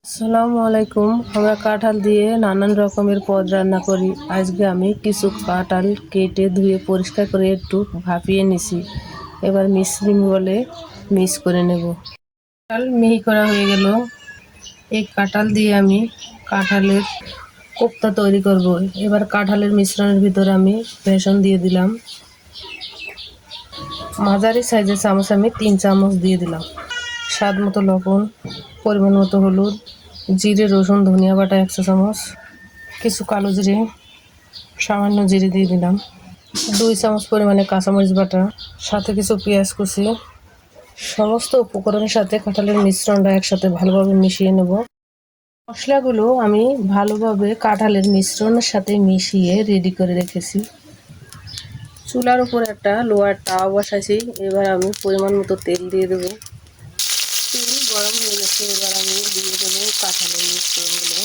আসসালামু আলাইকুম। আমরা কাঁঠাল দিয়ে নানান রকমের পদ রান্না করি। আজকে আমি কিছু কাঁঠাল কেটে ধুয়ে পরিষ্কার করে একটু ভাপিয়ে নিছি। এবার মিশ্রি বলে মিক্স করে নেব। কাঁঠাল মিহি করা হয়ে গেল। এই কাঁঠাল দিয়ে আমি কাঁঠালের কোপ্তা তৈরি করব। এবার কাঁঠালের মিশ্রণের ভিতরে আমি বেসন দিয়ে দিলাম। মাঝারি সাইজের চামচ আমি 3 চামচ দিয়ে দিলাম। স্বাদ মতো লবণ, পরিমাণ মতো হলুদ, জিরে রসুন ধনিয়া বাটা 1 চা চামচ, কিছু কালো জিরে, সামান্য জিরে দিয়ে দিলাম, 2 চামচ পরিমাণে কাঁচামরিচ বাটা, সাথে কিছু পেঁয়াজ কুচি। সমস্ত উপকরণের সাথে কাঁঠালের মিশ্রণটা একসাথে ভালোভাবে মিশিয়ে নেব। মশলাগুলো আমি ভালোভাবে কাঁঠালের মিশ্রণের সাথে মিশিয়ে রেডি করে রেখেছি। চুলার উপর একটা লোহার তাওয়া বসাইছি। এবার আমি পরিমাণ মতো তেল দিয়ে দেবো। তেল গরম হয়ে গেছে। এবার আমি দিয়ে দেবো কাঁঠালের মিশ্রণগুলো।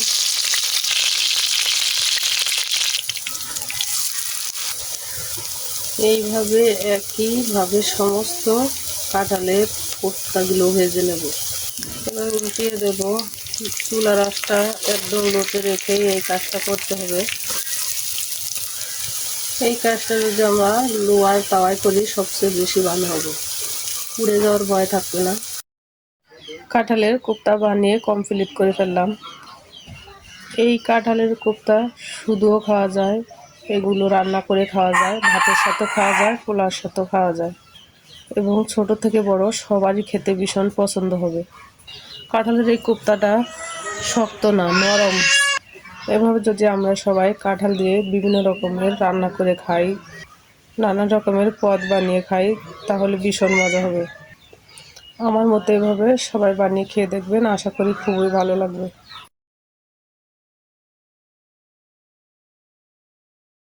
এইভাবে একইভাবে সমস্ত কাঁঠালের কোপ্তাগুলো ভেজে নেব। এবার উল্টিয়ে দেব। চুলার আঁচটা একদম লোতে রেখেই এই কাজটা করতে হবে। এই কাজটা যদি আমরা লোহার তাওয়ায় করি সবচেয়ে বেশি ভালো হবে, পুড়ে যাওয়ার ভয় থাকবে না। কাঁঠালের কোপ্তা বানিয়ে কমপ্লিট করে ফেললাম। এই কাঁঠালের কোপ্তা শুধুও খাওয়া যায়, এগুলো রান্না করে খাওয়া যায়, ভাতের সাথে খাওয়া যায়, পোলাওর সাথেও খাওয়া যায় এবং ছোট থেকে বড় সবারই খেতে ভীষণ পছন্দ হবে। কাঁঠালের এই কোপ্তাটা শক্ত না, নরম। এভাবে যদি আমরা সবাই কাঁঠাল দিয়ে বিভিন্ন রকমের রান্না করে খাই, নানান রকমের পদ বানিয়ে খাই, তাহলে ভীষণ মজা হবে। আমার মতো এভাবে সবাই বানিয়ে খেয়ে দেখবেন, আশা করি খুবই ভালো লাগবে।